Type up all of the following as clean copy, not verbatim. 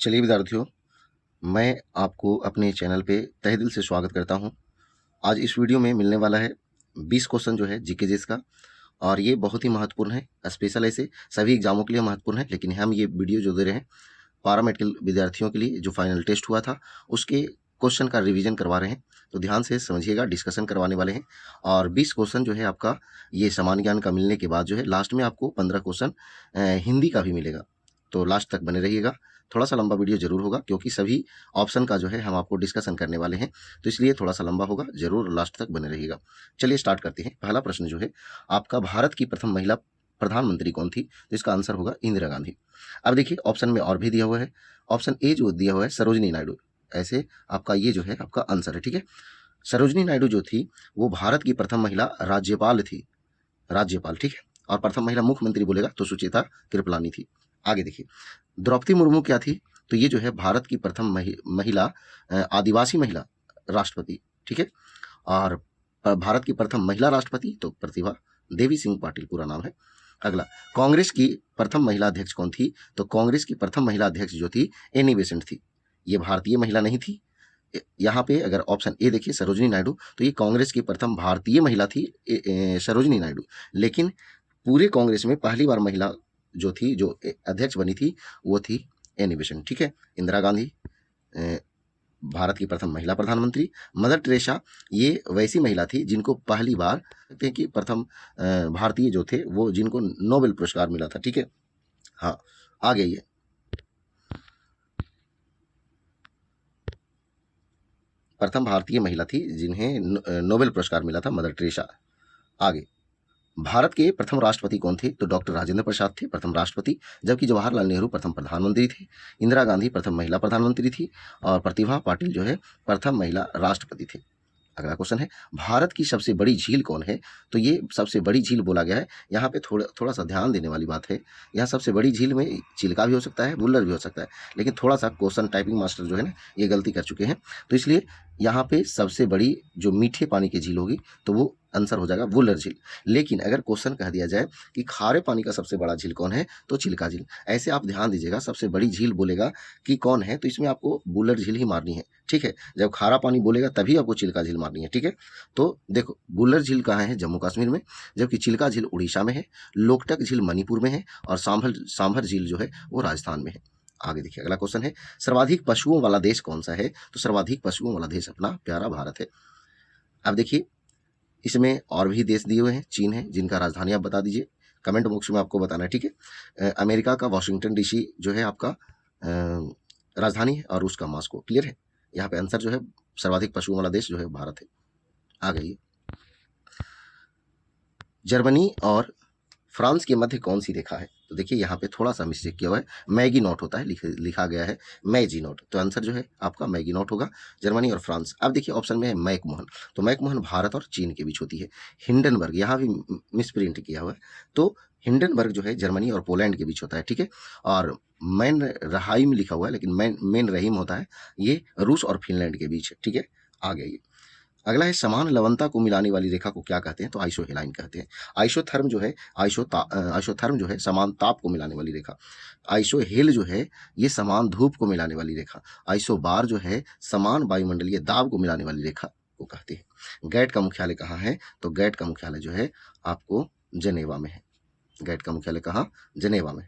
चलिए विद्यार्थियों, मैं आपको अपने चैनल पे तहे दिल से स्वागत करता हूं। आज इस वीडियो में मिलने वाला है 20 क्वेश्चन जो है जीके जीएस का, और ये बहुत ही महत्वपूर्ण है। स्पेशल ऐसे सभी एग्जामों के लिए महत्वपूर्ण है, लेकिन हम ये वीडियो जो दे रहे हैं पारा मेडिकल विद्यार्थियों के लिए जो फाइनल टेस्ट हुआ था उसके क्वेश्चन का रिवीजन करवा रहे हैं। तो ध्यान से समझिएगा, डिस्कशन करवाने वाले हैं। और 20 क्वेश्चन जो है आपका ये सामान्य ज्ञान का मिलने के बाद जो है लास्ट में आपको 15 क्वेश्चन हिंदी का भी मिलेगा। तो लास्ट तक बने रहिएगा। थोड़ा सा लंबा वीडियो जरूर होगा क्योंकि सभी ऑप्शन का जो है हम आपको डिस्कशन करने वाले हैं, तो इसलिए थोड़ा सा लंबा होगा, जरूर लास्ट तक बने रहिएगा। चलिए स्टार्ट करते हैं। पहला प्रश्न जो है आपका, भारत की प्रथम महिला प्रधानमंत्री कौन थी? तो इसका आंसर होगा इंदिरा गांधी। अब देखिए ऑप्शन में और भी दिया हुआ है। ऑप्शन ए जो दिया हुआ है सरोजिनी नायडू, ऐसे आपका ये जो है आपका आंसर है। ठीक है, सरोजिनी नायडू जो थी वो भारत की प्रथम महिला राज्यपाल थी, राज्यपाल। ठीक है, और प्रथम महिला मुख्यमंत्री बोलेगा तो सुचेता कृपलानी थी। आगे देखिए, द्रौपदी मुर्मू क्या थी? तो ये जो है भारत की प्रथम महिला आदिवासी महिला राष्ट्रपति। ठीक है, और भारत की प्रथम महिला राष्ट्रपति तो प्रतिभा देवी सिंह पाटिल पूरा नाम है। अगला, कांग्रेस की प्रथम महिला अध्यक्ष कौन थी? तो कांग्रेस की प्रथम महिला अध्यक्ष जो थी एनी बेसेंट थी। ये भारतीय महिला नहीं थी। यहाँ पे अगर ऑप्शन ए देखिए सरोजिनी नायडू, तो ये कांग्रेस की प्रथम भारतीय महिला थी सरोजिनी नायडू। लेकिन पूरे कांग्रेस में पहली बार महिला जो थी, जो अध्यक्ष बनी थी, वो थी एनी बेसेंट। ठीक है, इंदिरा गांधी भारत की प्रथम महिला प्रधानमंत्री। मदर टेरेसा ये वैसी महिला थी जिनको पहली बार कहते हैं कि प्रथम भारतीय जो थे वो जिनको नोबेल पुरस्कार मिला था। ठीक है, हाँ आगे ये प्रथम भारतीय महिला थी जिन्हें नोबेल पुरस्कार मिला था, मदर टेरेसा। आगे, भारत के प्रथम राष्ट्रपति कौन थे? तो डॉक्टर राजेंद्र प्रसाद थे प्रथम राष्ट्रपति, जबकि जवाहरलाल नेहरू प्रथम प्रधानमंत्री थे। इंदिरा गांधी प्रथम महिला प्रधानमंत्री थी, और प्रतिभा पाटिल जो है प्रथम महिला राष्ट्रपति थे। अगला क्वेश्चन है, भारत की सबसे बड़ी झील कौन है? तो ये सबसे बड़ी झील बोला गया है, यहाँ पे थोड़ा थोड़ा सा ध्यान देने वाली बात है। यहाँ सबसे बड़ी झील में चिल्का भी हो सकता है, बुल्लर भी हो सकता है, लेकिन थोड़ा सा क्वेश्चन टाइपिंग मास्टर जो है ना ये गलती कर चुके हैं, तो इसलिए यहाँ पे सबसे बड़ी जो मीठे पानी की झील होगी तो वो आंसर हो जाएगा वुलर झील। लेकिन अगर क्वेश्चन कह दिया जाए कि खारे पानी का सबसे बड़ा झील कौन है, तो चिल्का झील। ऐसे आप ध्यान दीजिएगा, सबसे बड़ी झील बोलेगा कि कौन है तो इसमें आपको वुलर झील ही मारनी है। ठीक है, जब खारा पानी बोलेगा तभी आपको चिल्का झील मारनी है। ठीक है, तो देखो वुलर झील कहाँ है? जम्मू कश्मीर में, जबकि चिल्का झील उड़ीसा में है, लोकटक झील मणिपुर में है, और सांभर झील जो है वो राजस्थान में है। आगे देखिए, अगला क्वेश्चन है, सर्वाधिक पशुओं वाला देश कौन सा है? तो सर्वाधिक पशुओं वाला देश अपना प्यारा भारत है। अब देखिए इसमें और भी देश दिए हुए हैं, चीन है, जिनका राजधानी आप बता दीजिए, कमेंट बॉक्स में आपको बताना है। ठीक है, अमेरिका का वाशिंगटन डीसी जो है आपका राजधानी है, और रूस का मॉस्को। क्लियर है, यहाँ पे आंसर जो है सर्वाधिक पशुओं वाला देश जो है भारत है। आ गई, जर्मनी और फ्रांस के मध्य कौन सी रेखा है? तो देखिए यहाँ पे थोड़ा सा मिस्टेक किया हुआ है, मैगी नोट होता है, लिखा गया है मैजी नोट, तो आंसर जो है आपका मैगी नोट होगा, जर्मनी और फ्रांस। अब देखिए ऑप्शन में है मैकमोहन, तो मैकमोहन भारत और चीन के बीच होती है। हिंडनबर्ग यहाँ भी मिसप्रिंट किया हुआ है, तो हिंडनबर्ग जो है जर्मनी और पोलैंड के बीच होता है। ठीक है, और मैन रहाइम लिखा हुआ है, लेकिन मेन रहीम होता है ये रूस और फिनलैंड के बीच है। ठीक है, आ गई। अगला है, समान लवणता को मिलाने वाली रेखा को क्या कहते हैं? तो आइसोहेलाइन कहते हैं। आइसोथर्म जो है आइसोथर्म जो है समान ताप को मिलाने वाली रेखा। आइसोहेल जो है ये समान धूप को मिलाने वाली रेखा। आइसोबार जो है समान वायुमंडलीय दाब को मिलाने वाली रेखा को कहते हैं। गैट का मुख्यालय कहाँ है? तो गैट का मुख्यालय जो है आपको जनेवा में है। गैट का मुख्यालय कहाँ? जनेवा में।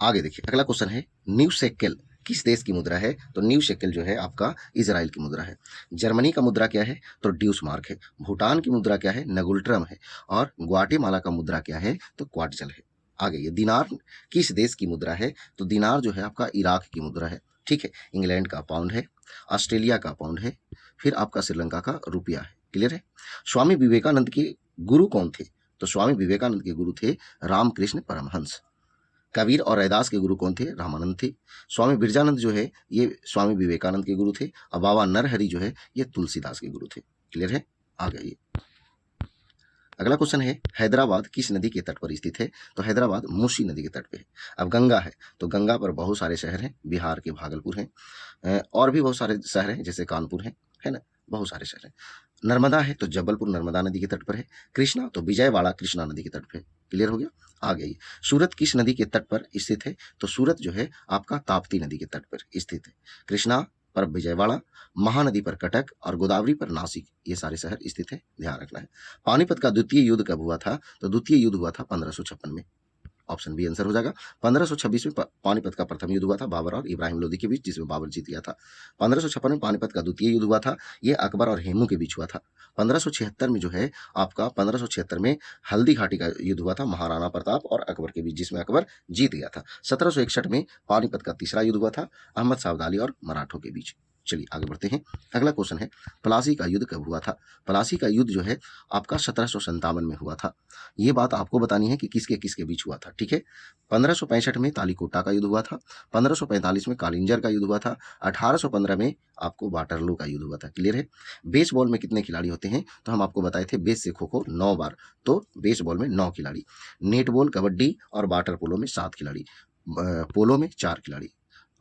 आगे देखिए, अगला क्वेश्चन है, न्यू शेकेल किस देश की मुद्रा है? तो न्यू शेकेल जो है आपका इजराइल की मुद्रा है। जर्मनी का मुद्रा क्या है? तो ड्यूस मार्क है। भूटान की मुद्रा क्या है? नगुल्ट्रम है। और ग्वाटेमाला का मुद्रा क्या है? तो क्वाटजल है। आगे ये दिनार किस देश की मुद्रा है? तो दिनार जो है आपका इराक की मुद्रा है। ठीक है, इंग्लैंड का पाउंड है, ऑस्ट्रेलिया का पाउंड है, फिर आपका श्रीलंका का रुपया है। क्लियर है। स्वामी विवेकानंद के गुरु कौन थे? तो स्वामी विवेकानंद के गुरु थे रामकृष्ण परमहंस। कबीर और रैदास के गुरु कौन थे? रामानंद थे। स्वामी बिरजानंद जो है ये स्वामी विवेकानंद के गुरु थे, और बाबा नरहरि जो है ये तुलसीदास के गुरु थे। क्लियर है, आ गई। अगला क्वेश्चन है, हैदराबाद किस नदी के तट पर स्थित है? तो हैदराबाद मूसी नदी के तट पे है। अब गंगा है, तो गंगा पर बहुत सारे शहर हैं, बिहार के भागलपुर हैं, और भी बहुत सारे शहर हैं जैसे कानपुर है ना, बहुत सारे शहर हैं। नर्मदा है तो जबलपुर नर्मदा नदी के तट पर है। कृष्णा तो विजयवाड़ा कृष्णा नदी के तट पर है। क्लियर हो गया? आ गई। सूरत किस नदी के तट पर स्थित है? तो सूरत जो है आपका ताप्ती नदी के तट पर स्थित है। कृष्णा पर विजयवाड़ा, महानदी पर कटक और गोदावरी पर नासिक, ये सारे शहर स्थित है, ध्यान रखना है। पानीपत का द्वितीय युद्ध कब हुआ था? तो द्वितीय युद्ध हुआ था 1556 में। ऑप्शन बी आंसर हो जाएगा। 1526 में पानीपत का प्रथम युद्ध हुआ था बाबर और इब्राहिम लोदी के बीच, जिसमें बाबर जीत गया था। 1556 में पानीपत का द्वितीय युद्ध हुआ था, ये अकबर और हेमू के बीच हुआ था। 1576 में जो है आपका 1576 में हल्दी घाटी का युद्ध हुआ था महाराणा प्रताप और अकबर के बीच, जिसमें अकबर जीत गया था। 1761 में पानीपत का तीसरा युद्ध हुआ था अहमद शाह अब्दाली और मराठों के बीच। चलिए आगे बढ़ते हैं। अगला क्वेश्चन है प्लासी का युद्ध कब हुआ था? प्लासी का युद्ध जो है आपका 1757 में हुआ था। ये बात आपको बतानी है कि किसके किसके बीच हुआ था, ठीक है। 1565 में तालीकोटा का युद्ध हुआ था। 1545 में कालिंजर का युद्ध हुआ था। 1815 में आपको वाटरलू का युद्ध हुआ था। क्लियर है? बेसबॉल में कितने खिलाड़ी होते हैं? तो हम आपको बताए थे बेस से खो खो 9 बार, तो बेसबॉल में 9 खिलाड़ी। नेटबॉल, कबड्डी और वाटर पोलो में 7 खिलाड़ी, पोलो में 4 खिलाड़ी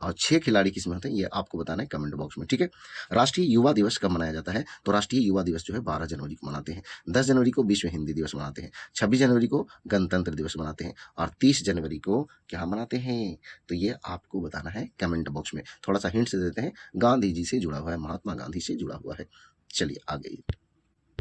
और 6 खिलाड़ी किसमें होते हैं ये आपको बताना है कमेंट बॉक्स में, ठीक है। राष्ट्रीय युवा दिवस कब मनाया जाता है? तो राष्ट्रीय युवा दिवस जो है 12 जनवरी को मनाते हैं। 10 जनवरी को विश्व हिंदी दिवस मनाते हैं। 26 जनवरी को गणतंत्र दिवस मनाते हैं और 30 जनवरी को क्या मनाते हैं? तो ये आपको बताना है कमेंट बॉक्स में। थोड़ा सा हिंट से देते हैं, गांधी जी से जुड़ा हुआ है, महात्मा गांधी से जुड़ा हुआ है। चलिए आगे।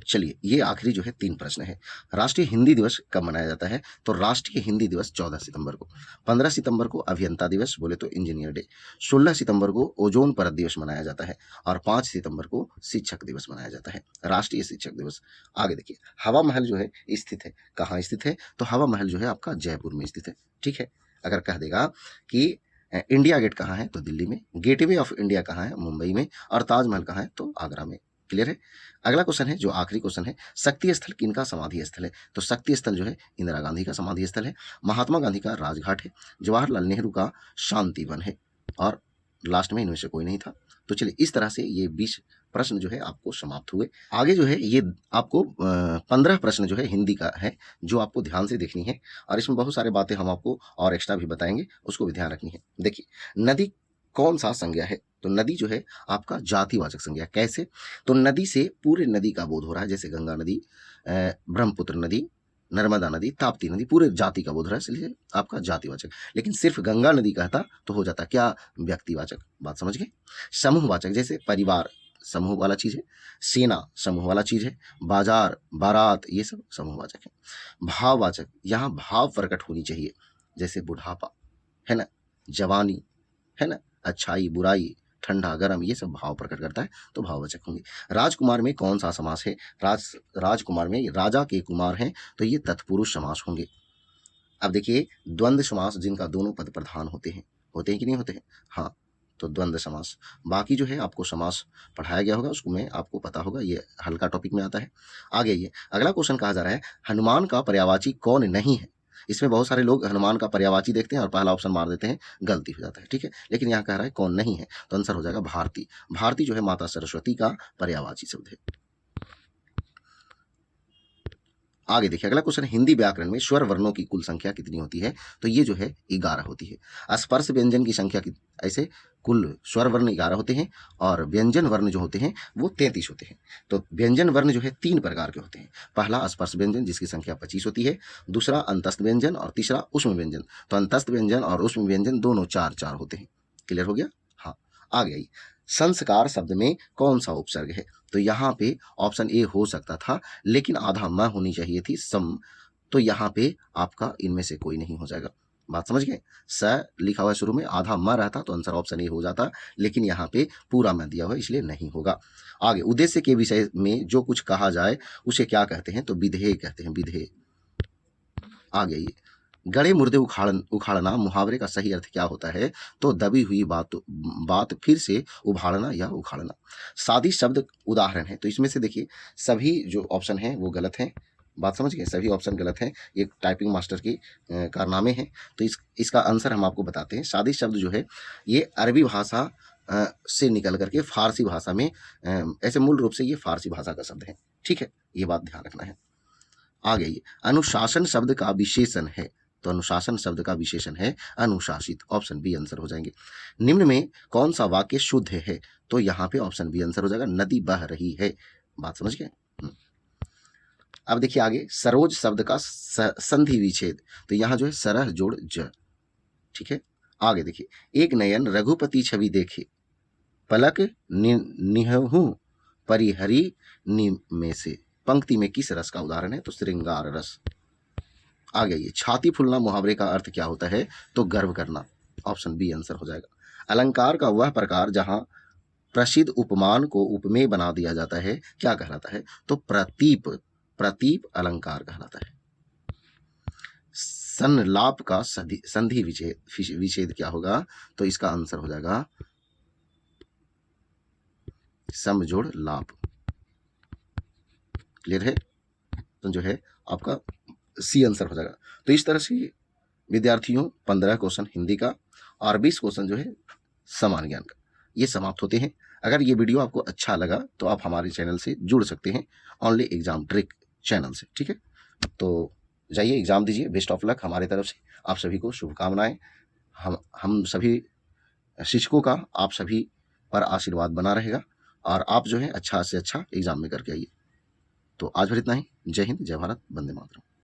चलिए ये आखिरी जो है 3 प्रश्न है। राष्ट्रीय हिंदी दिवस कब मनाया जाता है? तो राष्ट्रीय हिंदी दिवस 14 सितंबर को। 15 सितंबर को अभियंता दिवस, बोले तो इंजीनियर डे। 16 सितंबर को ओजोन परत दिवस मनाया जाता है और 5 सितंबर को शिक्षक दिवस मनाया जाता है, राष्ट्रीय शिक्षक दिवस। आगे देखिए, हवा महल जो है स्थित है, कहाँ स्थित है? तो हवा महल जो है आपका जयपुर में स्थित है, ठीक है। अगर कह देगा कि इंडिया गेट कहाँ है? तो दिल्ली में। गेटवे ऑफ इंडिया कहाँ है? मुंबई में। और ताजमहल कहाँ है? तो आगरा में। क्लियर है? अगला क्वेश्चन है जो आखिरी क्वेश्चन है, शक्ति स्थल किनका समाधि स्थल है? तो शक्ति स्थल जो है इंदिरा गांधी का समाधि स्थल है, महात्मा गांधी का राजघाट है, जवाहरलाल नेहरू का शांति वन है और लास्ट में इनमें से कोई नहीं था। तो चलिए इस तरह से ये 20 प्रश्न जो है आपको समाप्त हुए। आगे जो है ये आपको 15 प्रश्न जो है हिंदी का है, जो आपको ध्यान से देखनी है और इसमें बहुत सारी बातें हम आपको और एक्स्ट्रा भी बताएंगे, उसको भी ध्यान रखनी है। देखिए, नदी कौन सा संज्ञा है? तो नदी जो है आपका जातिवाचक संज्ञा। कैसे? तो नदी से पूरे नदी का बोध हो रहा है, जैसे गंगा नदी, ब्रह्मपुत्र नदी, नर्मदा नदी, ताप्ती नदी, पूरे जाति का बोध हो रहा है, इसलिए आपका जातिवाचक। लेकिन सिर्फ गंगा नदी कहता तो हो जाता क्या? व्यक्तिवाचक। बात समझ गए? समूहवाचक, जैसे परिवार समूह वाला चीज है, सेना समूह वाला चीज है, बाजार, बारात, ये सब समूहवाचक है। भाववाचक, यहाँ भाव प्रकट होनी चाहिए, जैसे बुढ़ापा है ना, जवानी है ना, अच्छाई बुराई, ठंडा गर्म, ये सब भाव प्रकट करता है, तो भाववाचक होंगे। राजकुमार में कौन सा समास है? राजकुमार में राजा के कुमार हैं, तो ये तत्पुरुष समास होंगे। अब देखिए, द्वंद्व समास जिनका दोनों पद प्रधान होते हैं कि नहीं होते हैं? हाँ, तो द्वंद्व समास। बाकी जो है आपको समास पढ़ाया गया होगा, उसको में आपको पता होगा, ये हल्का टॉपिक में आता है। आगे ये अगला क्वेश्चन कहा जा रहा है, हनुमान का पर्यायवाची कौन नहीं है? इसमें बहुत सारे लोग हनुमान का पर्यायवाची देखते हैं और पहला ऑप्शन मार देते हैं, गलती हो जाता है, ठीक है। लेकिन यहाँ कह रहा है कौन नहीं है, तो आंसर हो जाएगा भारती। भारती जो है माता सरस्वती का पर्यायवाची शब्द है। आगे देखिए, अगला क्वेश्चन, हिंदी व्याकरण में स्वर वर्णों की कुल संख्या कितनी होती है? तो ये जो है 11 होती है। स्पर्श व्यंजन की संख्या ऐसे कुल स्वर वर्ण 11 होते हैं और व्यंजन वर्ण जो होते हैं वो 33 होते हैं। तो व्यंजन वर्ण जो है 3 प्रकार के होते हैं। पहला स्पर्श व्यंजन जिसकी संख्या 25 होती है, दूसरा अंतस्थ व्यंजन और तीसरा उष्म व्यंजन। तो अंतस्थ व्यंजन और उष्म व्यंजन दोनों 4-4 होते हैं। क्लियर हो गया? हाँ, आ गई। संस्कार शब्द में कौन सा उपसर्ग है? तो यहाँ पे ऑप्शन ए हो सकता था, लेकिन आधा म होनी चाहिए थी, सम, तो यहाँ पे आपका इनमें से कोई नहीं हो जाएगा। बात समझ गए? स लिखा हुआ शुरू में, आधा म रहता तो आंसर ऑप्शन ए हो जाता, लेकिन यहाँ पे पूरा म दिया हुआ इसलिए नहीं होगा। आगे, उद्देश्य के विषय में जो कुछ कहा जाए उसे क्या कहते हैं? तो विधेय कहते हैं, विधेय। आगे ये गड़े मुर्दे उखाड़ना मुहावरे का सही अर्थ क्या होता है? तो दबी हुई बात फिर से उभाड़ना या उखाड़ना। सादी शब्द उदाहरण है, तो इसमें से देखिए सभी जो ऑप्शन हैं वो गलत हैं। बात समझ गए? सभी ऑप्शन गलत हैं, ये टाइपिंग मास्टर की कारनामे हैं। तो इसका आंसर हम आपको बताते हैं। सादी शब्द जो है ये अरबी भाषा से निकल करके फारसी भाषा में, ऐसे मूल रूप से ये फारसी भाषा का शब्द है, ठीक है, ये बात ध्यान रखना है। आगे ये अनुशासन शब्द का विशेषण है, तो अनुशासन शब्द का विशेषण है अनुशासित। ऑप्शन बी आंसर हो जाएंगे। निम्न में कौन सा वाक्य शुद्ध है? तो यहाँ पे ऑप्शन बी आंसर हो जाएगा, नदी बह रही है। बात समझ गए? अब देखिए आगे, सरोज शब्द का संधि विच्छेद, तो यहाँ जो है सरह जोड़ ज, ठीक है। आगे देखिए, एक नयन रघुपति छवि देखे, पलक निहहु परिहरी में से, पंक्ति में किस रस का उदाहरण है? तो श्रृंगार रस। आगे ये छाती फूलना मुहावरे का अर्थ क्या होता है? तो गर्व करना, ऑप्शन बी आंसर हो जाएगा। अलंकार का वह प्रकार जहां प्रसिद्ध उपमान को उपमेय बना दिया जाता है क्या कहलाता है? तो प्रतीप, प्रतीप अलंकार कहलाता है। संलाप का संधि विच्छेद क्या होगा? तो इसका आंसर हो जाएगा समजोड़ लाप। क्लियर है? तो जो है आपका सी आंसर हो जाएगा। तो इस तरह से विद्यार्थियों 15 क्वेश्चन हिंदी का और 20 क्वेश्चन जो है सामान्य ज्ञान का, ये समाप्त होते हैं। अगर ये वीडियो आपको अच्छा लगा तो आप हमारे चैनल से जुड़ सकते हैं, ओनली एग्जाम ट्रिक चैनल से, ठीक है। तो जाइए एग्जाम दीजिए, बेस्ट ऑफ लक हमारे तरफ से, आप सभी को शुभकामनाएं। हम सभी शिक्षकों का आप सभी पर आशीर्वाद बना रहेगा और आप जो है अच्छा से अच्छा एग्जाम में करके आइए। तो आज भर इतना ही। जय हिंद, जय भारत, वंदे मातरम।